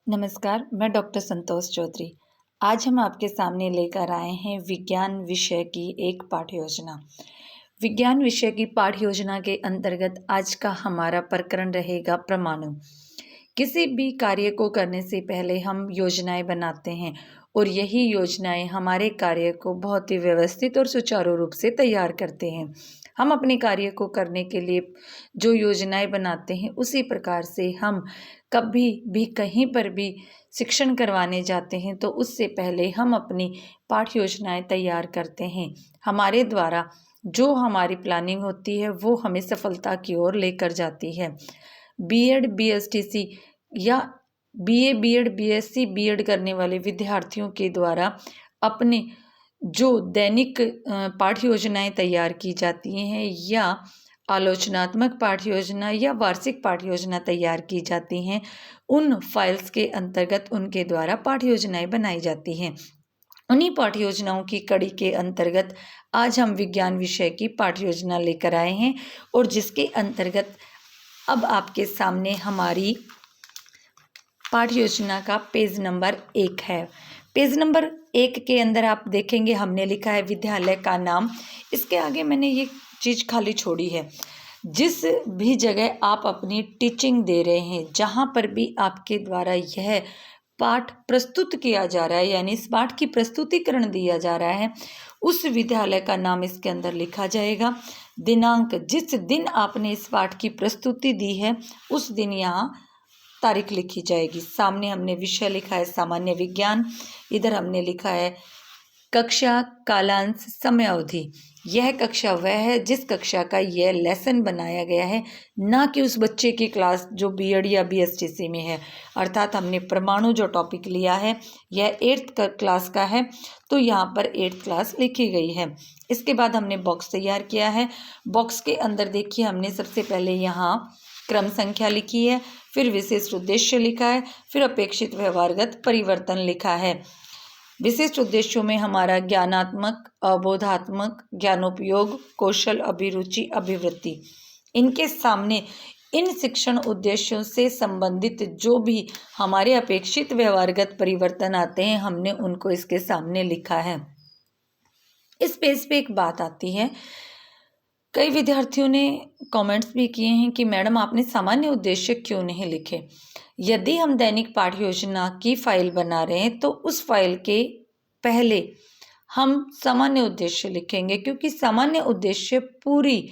नमस्कार, मैं डॉक्टर संतोष चौधरी। आज हम आपके सामने लेकर आए हैं विज्ञान विषय की एक पाठ्य योजना। विज्ञान विषय की पाठ्य योजना के अंतर्गत आज का हमारा प्रकरण रहेगा परमाणु। किसी भी कार्य को करने से पहले हम योजनाएं बनाते हैं और यही योजनाएं हमारे कार्य को बहुत ही व्यवस्थित और सुचारू रूप से तैयार करते हैं। हम अपने कार्य को करने के लिए जो योजनाएं बनाते हैं उसी प्रकार से हम कभी भी कहीं पर भी शिक्षण करवाने जाते हैं तो उससे पहले हम अपनी पाठ्य योजनाएं तैयार करते हैं। हमारे द्वारा जो हमारी प्लानिंग होती है वो हमें सफलता की ओर लेकर जाती है। बीएड बीएसटीसी या बीए बीएड बीएससी बीएड करने वाले विद्यार्थियों के द्वारा अपने जो दैनिक पाठ्य योजनाएं तैयार की जाती हैं या आलोचनात्मक पाठ्य योजना या वार्षिक पाठ्य योजना तैयार की जाती हैं, उन फाइल्स के अंतर्गत उनके द्वारा पाठ्य योजनाएं बनाई जाती हैं। उन्हीं पाठ्य योजनाओं की कड़ी के अंतर्गत आज हम विज्ञान विषय की पाठ्य योजना लेकर आए हैं और जिसके अंतर्गत अब आपके सामने हमारी पाठ्य योजना का पेज नंबर 1 है। पेज नंबर 1 के अंदर आप देखेंगे हमने लिखा है विद्यालय का नाम। इसके आगे मैंने ये चीज़ खाली छोड़ी है। जिस भी जगह आप अपनी टीचिंग दे रहे हैं, जहाँ पर भी आपके द्वारा यह पाठ प्रस्तुत किया जा रहा है यानी इस पाठ की प्रस्तुतिकरण दिया जा रहा है, उस विद्यालय का नाम इसके अंदर लिखा जाएगा। दिनांक, जिस दिन आपने इस पाठ की प्रस्तुति दी है उस दिन यहाँ तारीख लिखी जाएगी। सामने हमने विषय लिखा है सामान्य विज्ञान, इधर हमने लिखा है कक्षा, कालांश, समय अवधि। यह कक्षा वह है जिस कक्षा का यह लेसन बनाया गया है, ना कि उस बच्चे की क्लास जो बीएड या बीएसटीसी में है। अर्थात हमने परमाणु जो टॉपिक लिया है यह 8th क्लास का है तो यहाँ पर 8th क्लास लिखी गई है। इसके बाद हमने बॉक्स तैयार किया है। बॉक्स के अंदर देखिए हमने सबसे पहले यहाँ क्रम संख्या लिखी है, फिर विशिष्ट उद्देश्य लिखा है, फिर अपेक्षित व्यवहारगत परिवर्तन लिखा है। विशिष्ट उद्देश्यों में हमारा ज्ञानात्मक, अबोधात्मक, ज्ञानोपयोग, कौशल, अभिरुचि, अभिवृत्ति। इनके सामने इन शिक्षण उद्देश्यों से संबंधित जो भी हमारे अपेक्षित व्यवहारगत परिवर्तन आते हैं हमने उनको इसके सामने लिखा है। इस पेज पे एक बात आती है, कई विद्यार्थियों ने कमेंट्स भी किए हैं कि मैडम आपने सामान्य उद्देश्य क्यों नहीं लिखे। यदि हम दैनिक पाठ्य योजना की फाइल बना रहे हैं तो उस फाइल के पहले हम सामान्य उद्देश्य लिखेंगे, क्योंकि सामान्य उद्देश्य पूरी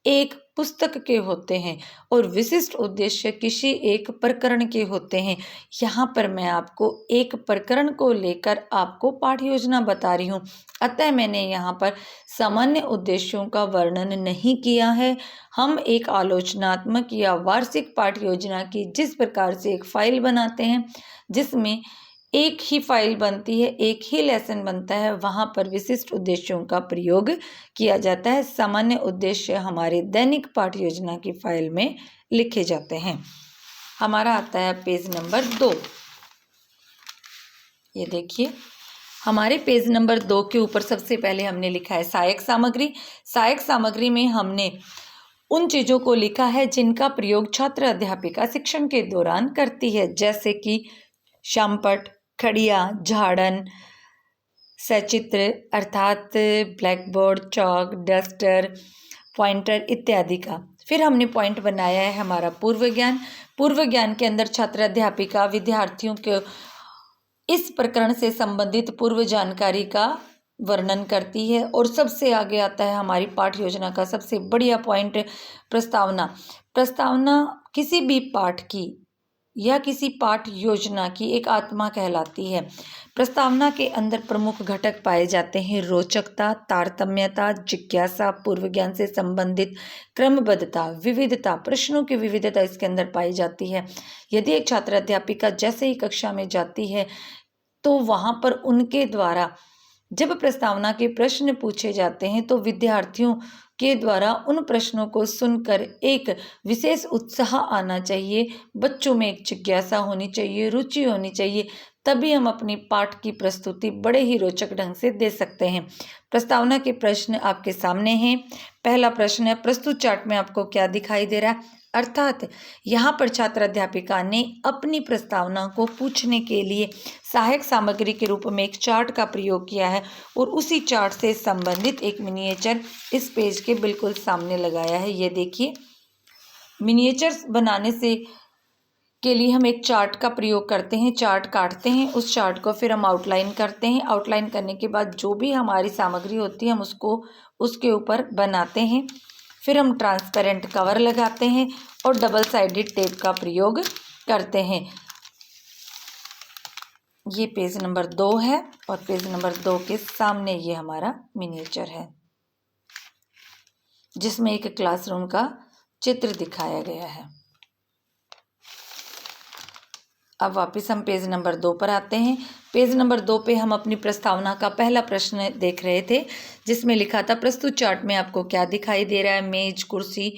एक पुस्तक के होते हैं और विशिष्ट उद्देश्य किसी एक प्रकरण के होते हैं। यहाँ पर मैं आपको एक प्रकरण को लेकर आपको पाठ्य योजना बता रही हूँ, अतः मैंने यहाँ पर सामान्य उद्देश्यों का वर्णन नहीं किया है। हम एक आलोचनात्मक या वार्षिक पाठ्य योजना की जिस प्रकार से एक फाइल बनाते हैं जिसमें एक ही फाइल बनती है, एक ही लेसन बनता है, वहाँ पर विशिष्ट उद्देश्यों का प्रयोग किया जाता है। सामान्य उद्देश्य हमारे दैनिक पाठ्य योजना की फाइल में लिखे जाते हैं। हमारा आता है पेज नंबर 2। ये देखिए हमारे पेज नंबर 2 के ऊपर सबसे पहले हमने लिखा है सहायक सामग्री। सहायक सामग्री में हमने उन चीज़ों को लिखा है जिनका प्रयोग छात्र अध्यापिका शिक्षण के दौरान करती है, जैसे कि शामपट, खड़िया, झाड़न, सचित्र अर्थात ब्लैक बोर्ड, चौक, डस्टर, पॉइंटर इत्यादि का। फिर हमने पॉइंट बनाया है हमारा पूर्व ज्ञान। पूर्व ज्ञान के अंदर छात्र अध्यापिका विद्यार्थियों के इस प्रकरण से संबंधित पूर्व जानकारी का वर्णन करती है। और सबसे आगे आता है हमारी पाठ्य योजना का सबसे बढ़िया पॉइंट प्रस्तावना। प्रस्तावना किसी भी पाठ की या किसी पाठ योजना की एक आत्मा कहलाती है। प्रस्तावना के अंदर प्रमुख घटक पाए जाते हैं रोचकता, तारतम्यता, जिज्ञासा, पूर्व ज्ञान से संबंधित क्रमबद्धता, विविधता, प्रश्नों की विविधता इसके अंदर पाई जाती है। यदि एक छात्र अध्यापिका जैसे ही कक्षा में जाती है तो वहाँ पर उनके द्वारा जब प्रस्तावना के प्रश्न पूछे जाते हैं तो विद्यार्थियों के द्वारा उन प्रश्नों को सुनकर एक विशेष उत्साह आना चाहिए, बच्चों में एक जिज्ञासा होनी चाहिए, रुचि होनी चाहिए, तभी हम अपनी पाठ की प्रस्तुति बड़े ही रोचक ढंग से दे सकते हैं। प्रस्तावना के प्रश्न आपके सामने हैं। पहला प्रश्न है, प्रस्तुत चार्ट में आपको क्या दिखाई दे रहा है? अर्थात यहाँ पर छात्र अध्यापिका ने अपनी प्रस्तावना को पूछने के लिए सहायक सामग्री के रूप में एक चार्ट का प्रयोग किया है और उसी चार्ट से संबंधित एक मिनिएचर इस पेज के बिल्कुल सामने लगाया है। ये देखिए, मिनिएचर्स बनाने से के लिए हम एक चार्ट का प्रयोग करते हैं, चार्ट काटते हैं, उस चार्ट को फिर हम आउटलाइन करते हैं। आउटलाइन करने के बाद जो भी हमारी सामग्री होती है हम उसको उसके ऊपर बनाते हैं। फिर हम ट्रांसपेरेंट कवर लगाते हैं और डबल साइडेड टेप का प्रयोग करते हैं। ये पेज नंबर 2 है और पेज नंबर 2 के सामने ये हमारा मिनिएचर है जिसमें एक क्लासरूम का चित्र दिखाया गया है। अब वापस हम पेज नंबर 2 पर आते हैं। पेज नंबर 2 पे हम अपनी प्रस्तावना का पहला प्रश्न देख रहे थे जिसमें लिखा था, प्रस्तुत चार्ट में आपको क्या दिखाई दे रहा है? मेज, कुर्सी,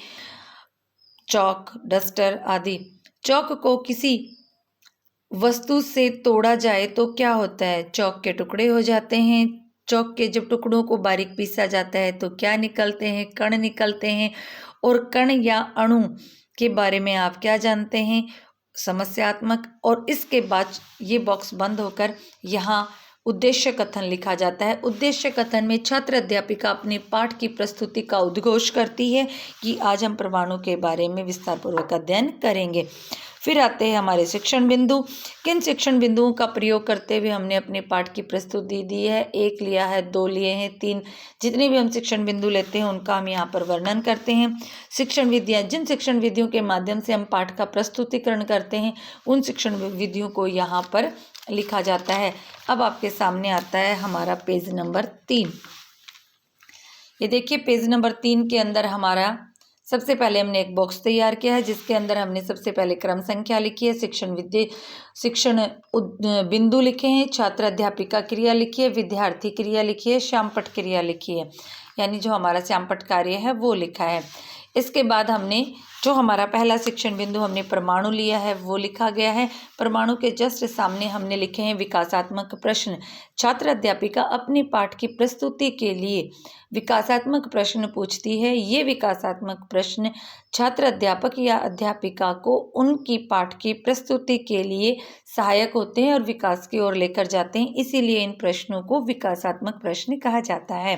चौक, डस्टर आदि। चौक को किसी वस्तु से तोड़ा जाए तो क्या होता है? चौक के टुकड़े हो जाते हैं। चौक के जब टुकड़ों को बारीक पीसा जाता है तो क्या निकलते हैं? कण निकलते हैं। और कण या अणु के बारे में आप क्या जानते हैं? समस्यात्मक। और इसके बाद ये बॉक्स बंद होकर यहाँ उद्देश्य कथन लिखा जाता है। उद्देश्य कथन में छात्र अध्यापिका अपने पाठ की प्रस्तुति का उद्घोष करती है कि आज हम परमाणु के बारे में विस्तारपूर्वक अध्ययन करेंगे। फिर आते हैं हमारे शिक्षण बिंदु। किन शिक्षण बिंदुओं का प्रयोग करते हुए हमने अपने पाठ की प्रस्तुति दी है? 1 लिया है, 2 लिए हैं, 3, जितने भी हम शिक्षण बिंदु लेते हैं उनका हम यहाँ पर वर्णन करते हैं। शिक्षण विधियाँ, जिन शिक्षण विधियों के माध्यम से हम पाठ का प्रस्तुतिकरण करते हैं उन शिक्षण विधियों को यहाँ पर लिखा जाता है। अब आपके सामने आता है हमारा पेज नंबर 3। ये देखिए, पेज नंबर 3 के अंदर हमारा सबसे पहले हमने एक बॉक्स तैयार किया है जिसके अंदर हमने सबसे पहले क्रम संख्या लिखी है, शिक्षण बिंदु लिखे हैं, छात्र अध्यापिका क्रिया लिखी है, विद्यार्थी क्रिया लिखी है, श्यामपट्ट क्रिया लिखी है, यानी जो हमारा श्यामपट्ट कार्य है वो लिखा है। इसके बाद हमने जो हमारा पहला शिक्षण बिंदु हमने परमाणु लिया है वो लिखा गया है। परमाणु के जस्ट सामने हमने लिखे हैं विकासात्मक प्रश्न। छात्र अध्यापिका अपने पाठ की प्रस्तुति के लिए विकासात्मक प्रश्न पूछती है। ये विकासात्मक प्रश्न छात्र अध्यापक या अध्यापिका को उनकी पाठ की प्रस्तुति के लिए सहायक होते हैं और विकास की ओर लेकर जाते हैं, इसीलिए इन प्रश्नों को विकासात्मक प्रश्न कहा जाता है।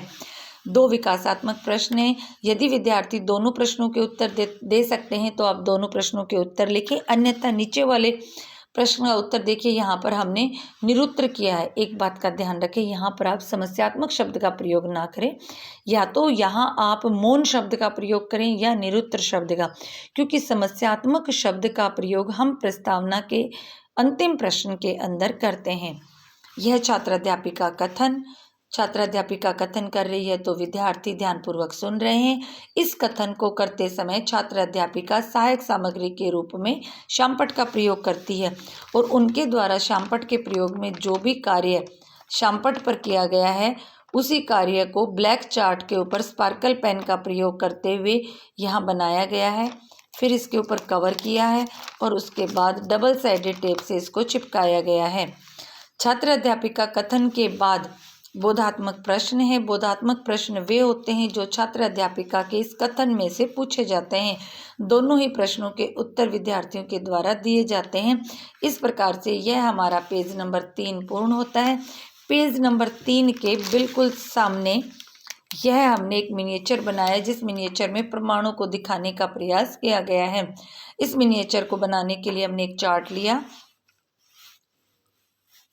2 विकासात्मक प्रश्न हैं। यदि विद्यार्थी दोनों प्रश्नों के उत्तर दे सकते हैं तो आप दोनों प्रश्नों के उत्तर लिखें, अन्यथा नीचे वाले प्रश्न का उत्तर देखिए, यहाँ पर हमने निरुत्तर किया है। एक बात का ध्यान रखें, यहाँ पर आप समस्यात्मक शब्द का प्रयोग ना करें, या तो यहाँ आप मौन शब्द का प्रयोग करें या निरुत्तर शब्द का, क्योंकि समस्यात्मक शब्द का प्रयोग हम प्रस्तावना के अंतिम प्रश्न के अंदर करते हैं। यह छात्र अध्यापिका कथन, छात्र अध्यापिका कथन कर रही है तो विद्यार्थी ध्यानपूर्वक सुन रहे हैं। इस कथन को करते समय छात्र अध्यापिका सहायक सामग्री के रूप में श्यामपट्ट का प्रयोग करती है और उनके द्वारा श्यामपट्ट के प्रयोग में जो भी कार्य श्यामपट्ट पर किया गया है उसी कार्य को ब्लैक चार्ट के ऊपर स्पार्कल पेन का प्रयोग करते हुए यहाँ बनाया गया है। फिर इसके ऊपर कवर किया है और उसके बाद डबल साइडेड टेप से इसको चिपकाया गया है। छात्र अध्यापिका कथन के बाद बोधात्मक प्रश्न है। बोधात्मक प्रश्न वे होते हैं जो छात्र अध्यापिका के इस कथन में से पूछे जाते हैं। दोनों ही प्रश्नों के उत्तर विद्यार्थियों के द्वारा दिए जाते हैं। इस प्रकार से यह हमारा पेज नंबर 3 पूर्ण होता है। पेज नंबर 3 के बिल्कुल सामने यह हमने एक मिनिएचर बनाया जिस मिनिएचर में परमाणु को दिखाने का प्रयास किया गया है। इस मिनिएचर को बनाने के लिए हमने एक चार्ट लिया,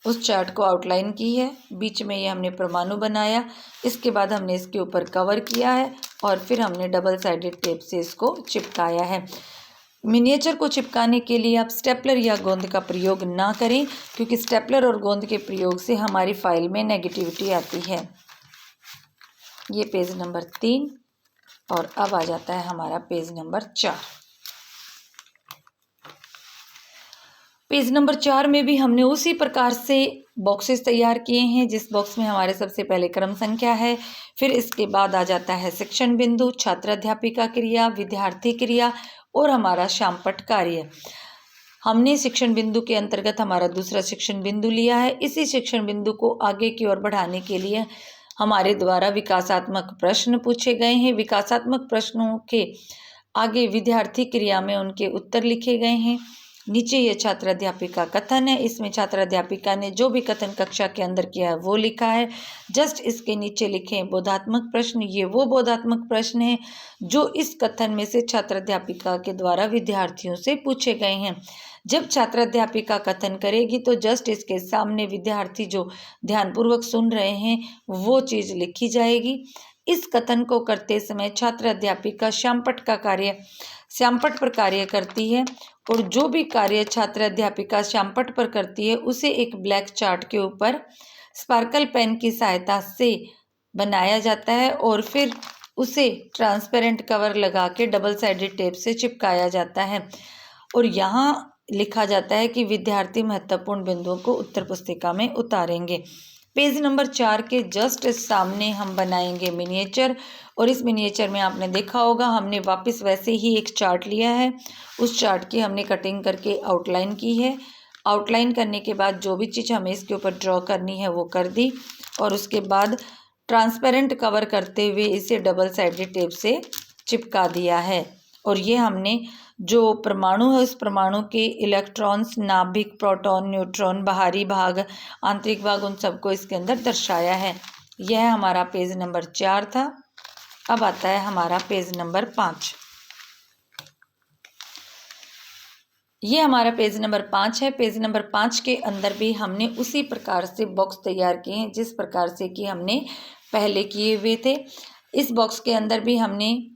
उस चार्ट को आउटलाइन की है, बीच में ये हमने परमाणु बनाया, इसके बाद हमने इसके ऊपर कवर किया है और फिर हमने डबल साइडेड टेप से इसको चिपकाया है। मिनिएचर को चिपकाने के लिए आप स्टेपलर या गोंद का प्रयोग ना करें, क्योंकि स्टेपलर और गोंद के प्रयोग से हमारी फाइल में नेगेटिविटी आती है। ये पेज नंबर 3 और अब आ जाता है हमारा पेज नंबर 4। पेज नंबर 4 में भी हमने उसी प्रकार से बॉक्सेस तैयार किए हैं, जिस बॉक्स में हमारे सबसे पहले क्रम संख्या है, फिर इसके बाद आ जाता है शिक्षण बिंदु, छात्र अध्यापिका क्रिया, विद्यार्थी क्रिया और हमारा श्यामपट्ट कार्य। हमने शिक्षण बिंदु के अंतर्गत हमारा दूसरा शिक्षण बिंदु लिया है। इसी शिक्षण बिंदु को आगे की ओर बढ़ाने के लिए हमारे द्वारा विकासात्मक प्रश्न पूछे गए हैं। विकासात्मक प्रश्नों के आगे विद्यार्थी क्रिया में उनके उत्तर लिखे गए हैं। नीचे ये छात्र अध्यापिका कथन है। इसमें छात्र अध्यापिका ने जो भी कथन कक्षा के अंदर किया है वो लिखा है। जस्ट इसके नीचे लिखे हैं बोधात्मक प्रश्न। ये वो बोधात्मक प्रश्न है जो इस कथन में से छात्र अध्यापिका के द्वारा विद्यार्थियों से पूछे गए हैं। जब छात्र अध्यापिका कथन करेगी तो जस्ट इसके सामने विद्यार्थी जो ध्यानपूर्वक सुन रहे हैं वो चीज़ लिखी जाएगी। इस कथन को करते समय छात्र अध्यापिका श्यामपट्ट पर कार्य करती है और जो भी कार्य छात्र अध्यापिका श्यामपट्ट पर करती है उसे एक ब्लैक चार्ट के ऊपर स्पार्कल पेन की सहायता से बनाया जाता है और फिर उसे ट्रांसपेरेंट कवर लगा के डबल साइडेड टेप से चिपकाया जाता है और यहाँ लिखा जाता है कि विद्यार्थी महत्वपूर्ण बिंदुओं को उत्तर पुस्तिका में उतारेंगे। पेज नंबर 4 के जस्ट सामने हम बनाएंगे मिनिएचर और इस मिनिएचर में आपने देखा होगा हमने वापस वैसे ही एक चार्ट लिया है। उस चार्ट की हमने कटिंग करके आउटलाइन की है। आउटलाइन करने के बाद जो भी चीज़ हमें इसके ऊपर ड्रॉ करनी है वो कर दी और उसके बाद ट्रांसपेरेंट कवर करते हुए इसे डबल साइडेड टेप से चिपका दिया है। और ये हमने जो परमाणु है उस परमाणु के इलेक्ट्रॉन्स, नाभिक, प्रोटॉन, न्यूट्रॉन, बाहरी भाग, आंतरिक भाग, उन सबको इसके अंदर दर्शाया है। यह हमारा पेज नंबर 4 था। अब आता है हमारा पेज नंबर 5। ये हमारा पेज नंबर 5 है। पेज नंबर 5 के अंदर भी हमने उसी प्रकार से बॉक्स तैयार किए हैं जिस प्रकार से कि हमने पहले किए हुए थे। इस बॉक्स के अंदर भी हमने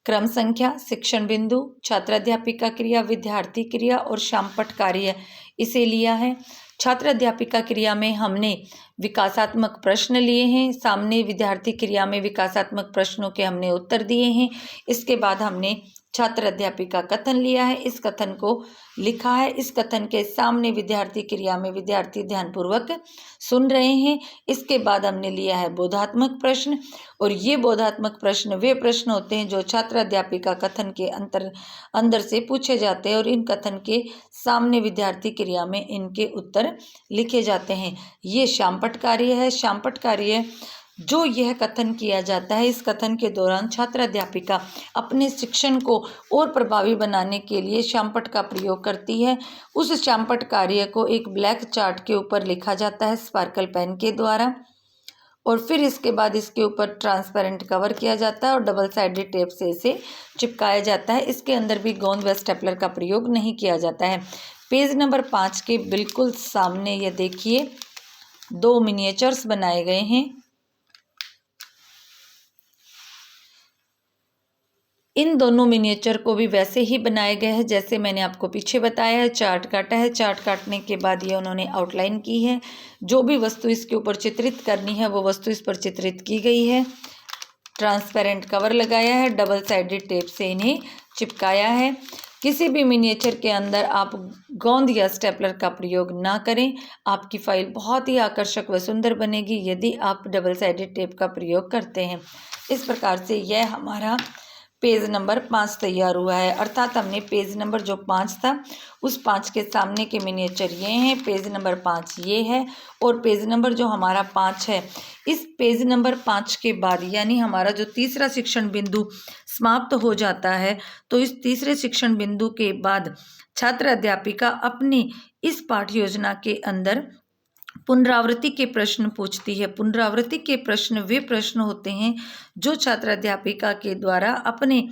क्रम संख्या, शिक्षण बिंदु, छात्र अध्यापिका क्रिया, विद्यार्थी क्रिया और श्यामपट्ट कार्य इसे लिया है। छात्र अध्यापिका क्रिया में हमने विकासात्मक प्रश्न लिए हैं। सामने विद्यार्थी क्रिया में विकासात्मक प्रश्नों के हमने उत्तर दिए हैं। इसके बाद हमने छात्र अध्यापिका कथन लिया है। इस कथन को लिखा है। इस कथन के सामने विद्यार्थी क्रिया में विद्यार्थी ध्यानपूर्वक सुन रहे हैं। इसके बाद हमने लिया है बोधात्मक प्रश्न और ये बोधात्मक प्रश्न वे प्रश्न होते हैं जो छात्र अध्यापिका कथन के अंदर से पूछे जाते हैं और इन कथन के सामने विद्यार्थी क्रिया में इनके उत्तर लिखे जाते हैं। ये श्यामपट्ट कार्य है। श्यामपट्ट कार्य जो यह कथन किया जाता है, इस कथन के दौरान छात्र अध्यापिका अपने शिक्षण को और प्रभावी बनाने के लिए श्यामपट्ट का प्रयोग करती है। उस श्यामपट्ट कार्य को एक ब्लैक चार्ट के ऊपर लिखा जाता है स्पार्कल पेन के द्वारा और फिर इसके बाद इसके ऊपर ट्रांसपेरेंट कवर किया जाता है और डबल साइडेड टेप से इसे चिपकाया जाता है। इसके अंदर भी गोंद व स्टेपलर का प्रयोग नहीं किया जाता है। पेज नंबर 5 के बिल्कुल सामने ये देखिए 2 मिनिएचर्स बनाए गए हैं। इन दोनों मिनिएचर को भी वैसे ही बनाए गए हैं जैसे मैंने आपको पीछे बताया है। चार्ट काटा है। चार्ट काटने के बाद ये उन्होंने आउटलाइन की है। जो भी वस्तु इसके ऊपर चित्रित करनी है वो वस्तु इस पर चित्रित की गई है। ट्रांसपेरेंट कवर लगाया है। डबल साइडेड टेप से इन्हें चिपकाया है। किसी भी मिनिएचर के अंदर आप गोंद या स्टेपलर का प्रयोग ना करें। आपकी फाइल बहुत ही आकर्षक व सुंदर बनेगी यदि आप डबल साइडेड टेप का प्रयोग करते हैं। इस प्रकार से यह हमारा पेज नंबर 5 तैयार हुआ है। अर्थात हमने पेज नंबर जो 5 था उस 5 के सामने के मिनिएचर ये हैं। पेज नंबर 5 ये है और पेज नंबर जो हमारा 5 है, इस पेज नंबर 5 के बाद यानी हमारा जो तीसरा शिक्षण बिंदु समाप्त हो जाता है तो इस तीसरे शिक्षण बिंदु के बाद छात्र अध्यापिका अपनी इस पाठ योजना के अंदर पुनरावृत्ति के प्रश्न पूछती है। पुनरावृत्ति के प्रश्न वे प्रश्न होते हैं जो छात्र अध्यापिका के द्वारा अपने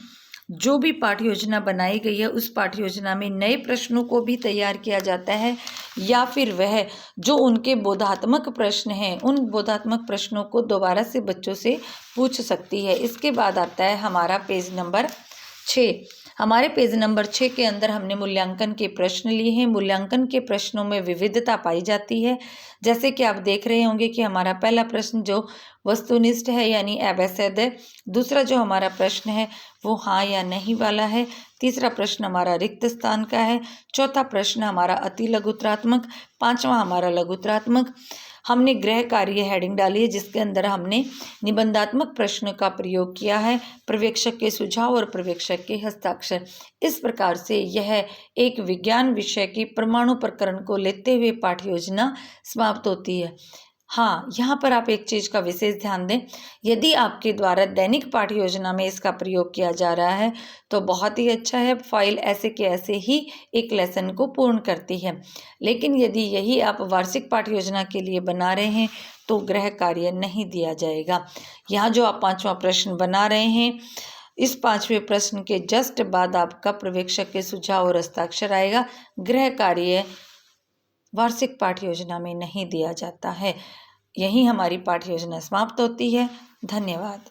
जो भी पाठ योजना बनाई गई है उस पाठ योजना में नए प्रश्नों को भी तैयार किया जाता है या फिर वह जो उनके बोधात्मक प्रश्न हैं उन बोधात्मक प्रश्नों को दोबारा से बच्चों से पूछ सकती है। इसके बाद आता है हमारा पेज नंबर 6। हमारे पेज नंबर 6 के अंदर हमने मूल्यांकन के प्रश्न लिए हैं। मूल्यांकन के प्रश्नों में विविधता पाई जाती है। जैसे कि आप देख रहे होंगे कि हमारा पहला प्रश्न जो वस्तुनिष्ठ है यानी अवैध है। दूसरा जो हमारा प्रश्न है वो हाँ या नहीं वाला है। तीसरा प्रश्न हमारा रिक्त स्थान का है। चौथा प्रश्न हमारा अति लघुतरात्मक। पांचवा हमारा लघुतरात्मक। हमने गृह कार्य हेडिंग डाली है, जिसके अंदर हमने निबंधात्मक प्रश्न का प्रयोग किया है, पर्यवेक्षक के सुझाव और पर्यवेक्षक के हस्ताक्षर। इस प्रकार से यह एक विज्ञान विषय की परमाणु प्रकरण को लेते हुए पाठ्य योजना समाप्त होती है। हाँ, यहाँ पर आप एक चीज़ का विशेष ध्यान दें, यदि आपके द्वारा दैनिक पाठ्य योजना में इसका प्रयोग किया जा रहा है तो बहुत ही अच्छा है, फाइल ऐसे के ऐसे ही एक लेसन को पूर्ण करती है। लेकिन यदि यही आप वार्षिक पाठ्य योजना के लिए बना रहे हैं तो गृह कार्य नहीं दिया जाएगा। यहाँ जो आप 5वां प्रश्न बना रहे हैं, इस 5वें प्रश्न के जस्ट बाद आपका पर्यवेक्षक के सुझाव और हस्ताक्षर आएगा। गृह कार्य वार्षिक पाठ्य योजना में नहीं दिया जाता है। यहीं हमारी पाठ्य योजना समाप्त होती है। धन्यवाद।